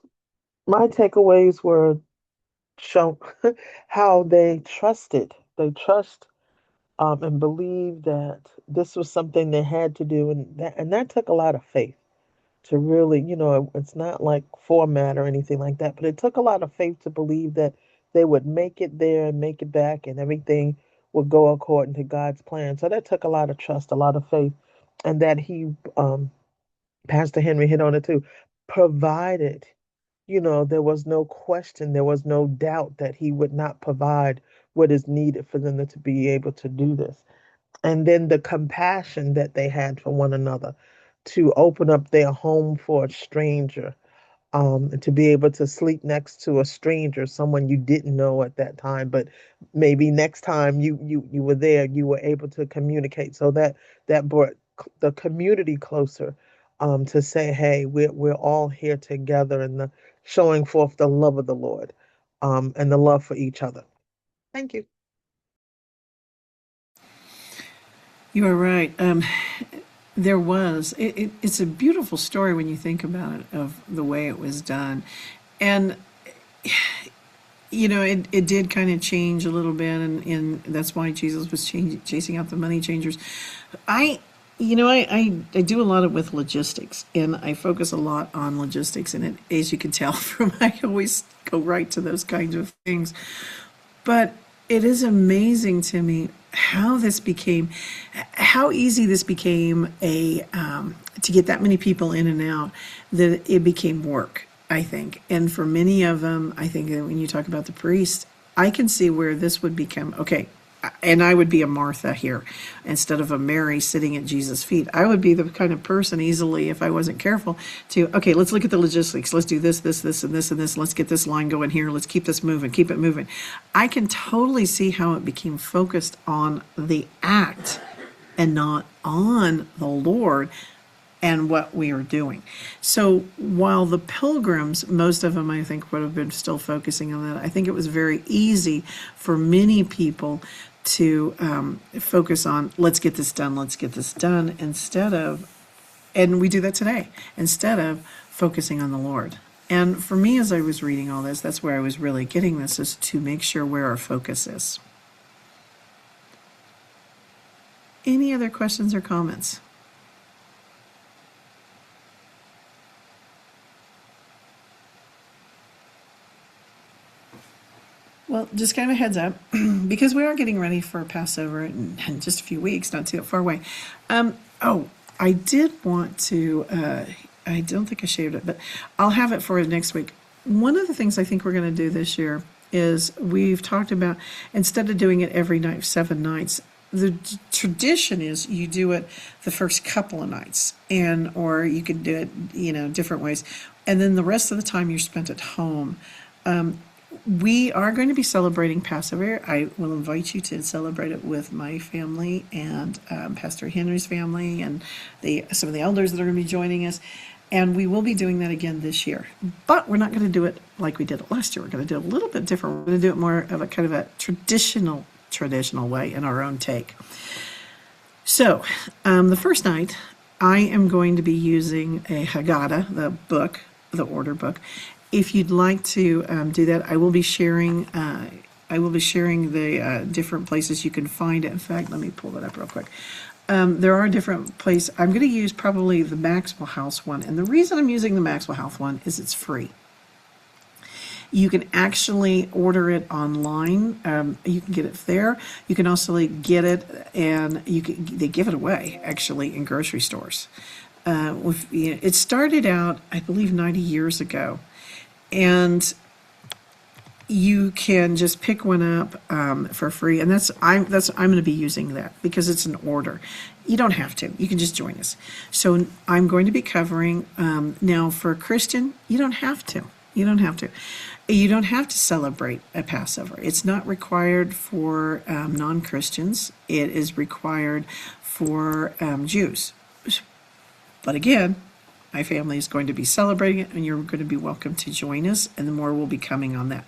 my takeaways were shown how they trusted. They trust and believed that this was something they had to do, and that took a lot of faith to really, it's not like format or anything like that, but it took a lot of faith to believe that they would make it there and make it back, and everything would go according to God's plan. So that took a lot of trust, a lot of faith, and that He, Pastor Henry hit on it too, provided. There was no question, there was no doubt that He would not provide what is needed for them to be able to do this. And then the compassion that they had for one another to open up their home for a stranger, to be able to sleep next to a stranger, someone you didn't know at that time, but maybe next time you were there, you were able to communicate. So that brought the community closer, to say, hey, we're all here together, and the showing forth the love of the Lord, and the love for each other. Thank you. You are right. There was. It's a beautiful story when you think about it, of the way it was done. And, it did kind of change a little bit, and that's why Jesus was chasing out the money changers. I do a lot with logistics, and I focus a lot on logistics. And as you can tell from, I always go right to those kinds of things. But it is amazing to me how easy this became to get that many people in and out, that it became work, I think. And for many of them, I think that when you talk about the priest, I can see where this would become, okay, and I would be a Martha here instead of a Mary sitting at Jesus' feet. I would be the kind of person easily, if I wasn't careful, okay, let's look at the logistics. Let's do this, and this, and this. Let's get this line going here. Let's keep this moving, keep it moving. I can totally see how it became focused on the act and not on the Lord and what we are doing. So while the pilgrims, most of them, I think, would have been still focusing on that, I think it was very easy for many people to focus on, let's get this done, instead of, and we do that today, instead of focusing on the Lord. And for me, as I was reading all this, that's where I was really getting this, is to make sure where our focus is. Any other questions or comments? Well, just kind of a heads up, because we are getting ready for Passover in just a few weeks, not too far away. I did want to, I don't think I shared it, but I'll have it for next week. One of the things I think we're going to do this year is, we've talked about, instead of doing it every night, 7 nights, the tradition is you do it the first couple of nights, or you can do it, different ways. And then the rest of the time you're spent at home. We are going to be celebrating Passover. I will invite you to celebrate it with my family and Pastor Henry's family and some of the elders that are going to be joining us. And we will be doing that again this year. But we're not going to do it like we did it last year. We're going to do it a little bit different. We're going to do it more of a kind of a traditional way, in our own take. So the first night, I am going to be using a Haggadah, the order book. If you'd like to do that, I will be sharing. The different places you can find it. In fact, let me pull that up real quick. There are different places. I'm going to use probably the Maxwell House one, and the reason I'm using the Maxwell House one is it's free. You can actually order it online. You can get it there. You can also get it, and they give it away actually in grocery stores. It started out, I believe, 90 years ago, and you can just pick one up for free, and I'm going to be using that because it's an order. You don't have to. You can just join us. So I'm going to be covering now for a Christian. You don't have to. You don't have to. You don't have to celebrate a Passover. It's not required for non-Christians. It is required for Jews. But again, my family is going to be celebrating it, and you're going to be welcome to join us, and the more will be coming on that.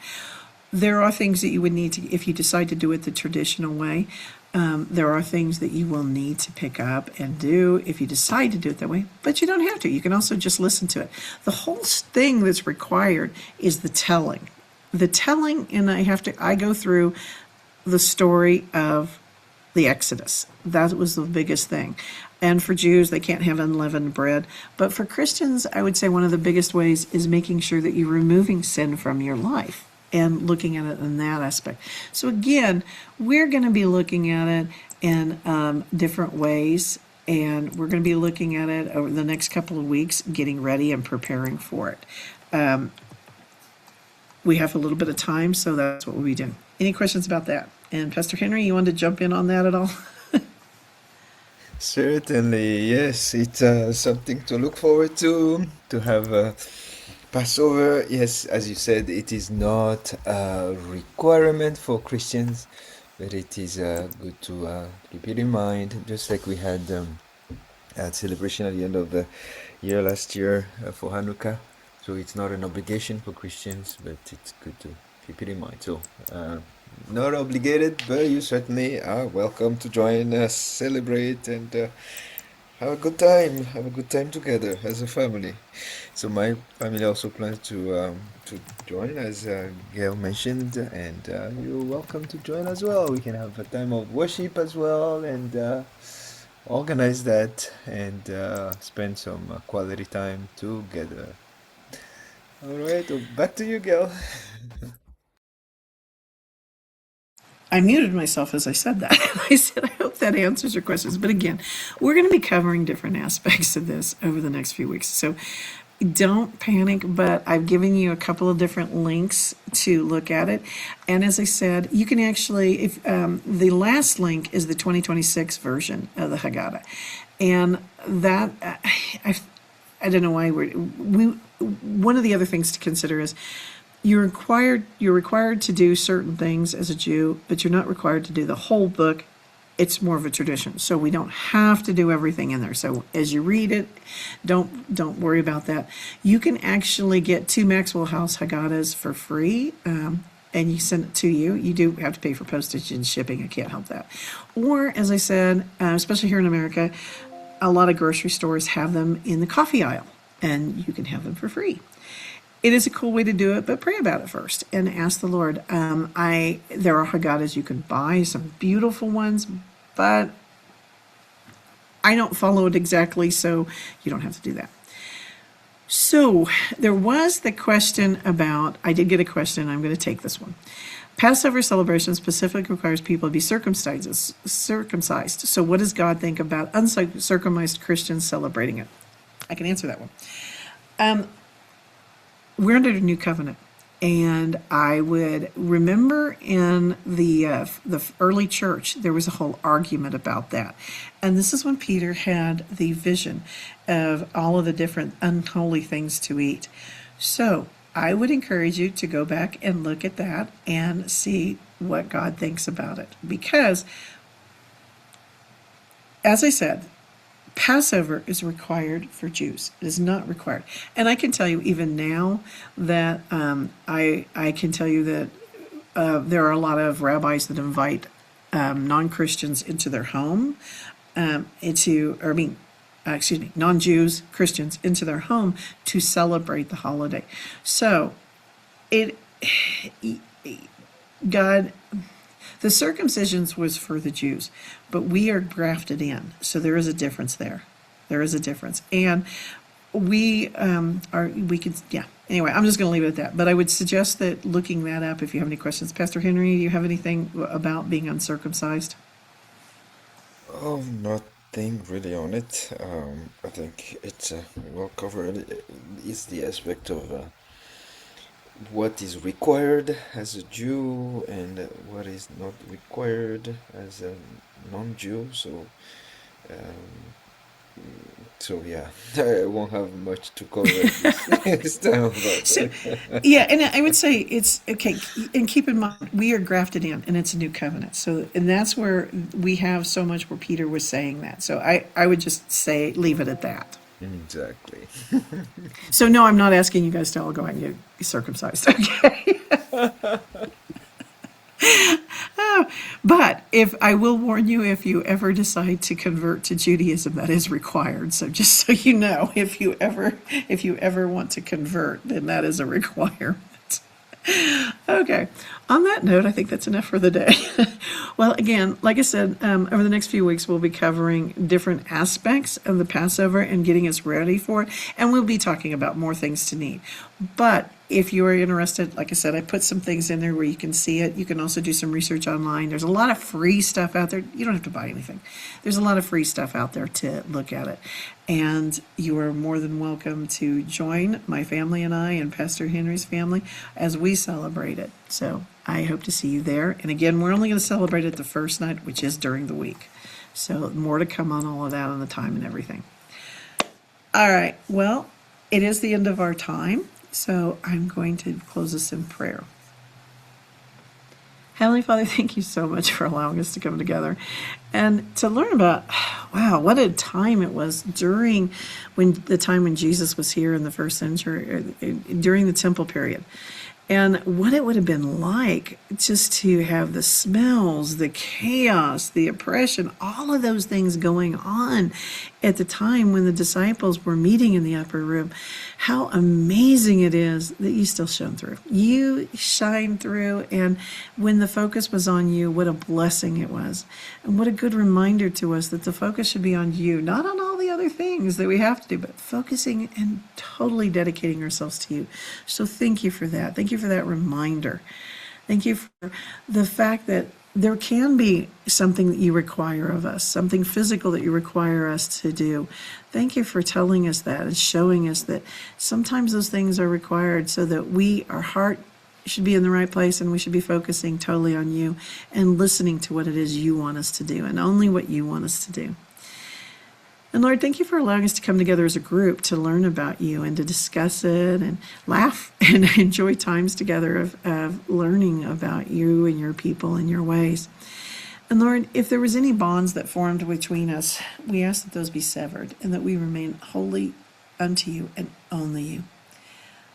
There are things that you would need to, if you decide to do it the traditional way, there are things that you will need to pick up and do if you decide to do it that way, but you don't have to. You can also just listen to it. The whole thing that's required is the telling. The telling, and I go through the story of the Exodus. That was the biggest thing. And for Jews, they can't have unleavened bread. But for Christians, I would say one of the biggest ways is making sure that you're removing sin from your life and looking at it in that aspect. So again, we're going to be looking at it in different ways, and we're going to be looking at it over the next couple of weeks, getting ready and preparing for it. We have a little bit of time, so that's what we'll be doing. Any questions about that? And Pastor Henry, you want to jump in on that at all? Certainly, yes. It's something to look forward to have Passover. Yes, as you said, it is not a requirement for Christians, but it is good to keep it in mind, just like we had a celebration at the end of the year last year for Hanukkah. So it's not an obligation for Christians, but it's good to keep it in mind. So not obligated, but you certainly are welcome to join us, celebrate, and have a good time. Have a good time together as a family. So my family also plans to join, as Gail mentioned, and you're welcome to join as well. We can have a time of worship as well, and organize that, and spend some quality time together. All right, back to you, Gail. I muted myself as I said that. I said, I hope that answers your questions. But again, we're going to be covering different aspects of this over the next few weeks. So don't panic, but I've given you a couple of different links to look at it. And as I said, you can actually, if the last link is the 2026 version of the Haggadah. And that, I don't know why one of the other things to consider is you're required to do certain things as a Jew, but you're not required to do the whole book. It's more of a tradition, so we don't have to do everything in there. So as you read it, don't worry about that. You can actually get 2 Maxwell House Haggadahs for free, and you send it to you. You do have to pay for postage and shipping. I can't help that. Or as I said, especially here in America, a lot of grocery stores have them in the coffee aisle, and you can have them for free. It is a cool way to do it, but pray about it first and ask the Lord. There are Haggadahs you can buy, some beautiful ones, but I don't follow it exactly, so you don't have to do that. So there was the question about, I did get a question, I'm going to take this one. Passover celebration specifically requires people to be circumcised. So what does God think about uncircumcised Christians celebrating it? I can answer that one. We're under the new covenant, and I would remember in the early church there was a whole argument about that, and this is when Peter had the vision of all of the different unholy things to eat. So I would encourage you to go back and look at that and see what God thinks about it, because, as I said, Passover is required for Jews. It is not required. And I can tell you even now that I can tell you that there are a lot of rabbis that invite non-Christians into their home, non-Jews, Christians into their home to celebrate the holiday. So God, the circumcisions was for the Jews, but we are grafted in. So there is a difference there. There is a difference. And we could, yeah. Anyway, I'm just going to leave it at that. But I would suggest that looking that up if you have any questions. Pastor Henry, do you have anything about being uncircumcised? Oh, not thing really on it. I think it's well covered. It's the aspect of what is required as a Jew and what is not required as a non-Jew. Um, so yeah, I won't have much to cover this time about So, that. yeah, and I would say it's okay. And keep in mind, we are grafted in, and it's a new covenant. So, and that's where we have so much where Peter was saying that. So, I would just say leave it at that. Exactly. So, no, I'm not asking you guys to all go out and get circumcised. Okay. But if I will warn you, if you ever decide to convert to Judaism, that is required. So just so you know, if you ever want to convert, then that is a requirement. Okay. On that note, I think that's enough for the day. Well, again, like I said, over the next few weeks, we'll be covering different aspects of the Passover and getting us ready for it. And we'll be talking about more things to need. But if you are interested, like I said, I put some things in there where you can see it. You can also do some research online. There's a lot of free stuff out there. You don't have to buy anything. There's a lot of free stuff out there to look at it. And you are more than welcome to join my family and I and Pastor Henry's family as we celebrate it. So I hope to see you there. And again, we're only going to celebrate it the first night, which is during the week. So more to come on all of that and the time and everything. All right. Well, it is the end of our time. So I'm going to close us in prayer. Heavenly Father, thank you so much for allowing us to come together and to learn about, wow, what a time it was during the time when Jesus was here in the first century, during the temple period. And what it would have been like just to have the smells, the chaos, the oppression, all of those things going on at the time when the disciples were meeting in the upper room. How amazing it is that you still shone through. You shine through, and when the focus was on you, what a blessing it was. And what a good reminder to us that the focus should be on you, not on all the other things that we have to do, but focusing and totally dedicating ourselves to you. So thank you for that. Thank you for that reminder. Thank you for the fact that there can be something that you require of us, something physical that you require us to do. Thank you for telling us that and showing us that sometimes those things are required so that our heart should be in the right place and we should be focusing totally on you and listening to what it is you want us to do and only what you want us to do. And Lord, thank you for allowing us to come together as a group to learn about you and to discuss it and laugh and enjoy times together of learning about you and your people and your ways. And Lord, if there was any bonds that formed between us, we ask that those be severed and that we remain wholly unto you and only you.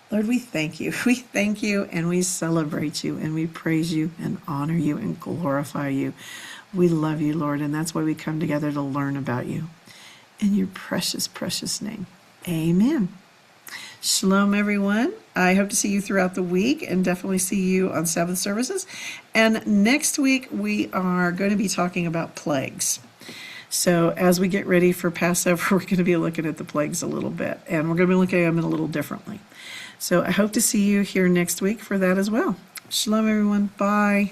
Lord, we thank you. We thank you and we celebrate you and we praise you and honor you and glorify you. We love you, Lord, and that's why we come together to learn about you. In your precious, precious name. Amen. Shalom, everyone. I hope to see you throughout the week and definitely see you on Sabbath services. And next week, we are going to be talking about plagues. So as we get ready for Passover, we're going to be looking at the plagues a little bit, and we're going to be looking at them a little differently. So I hope to see you here next week for that as well. Shalom, everyone. Bye.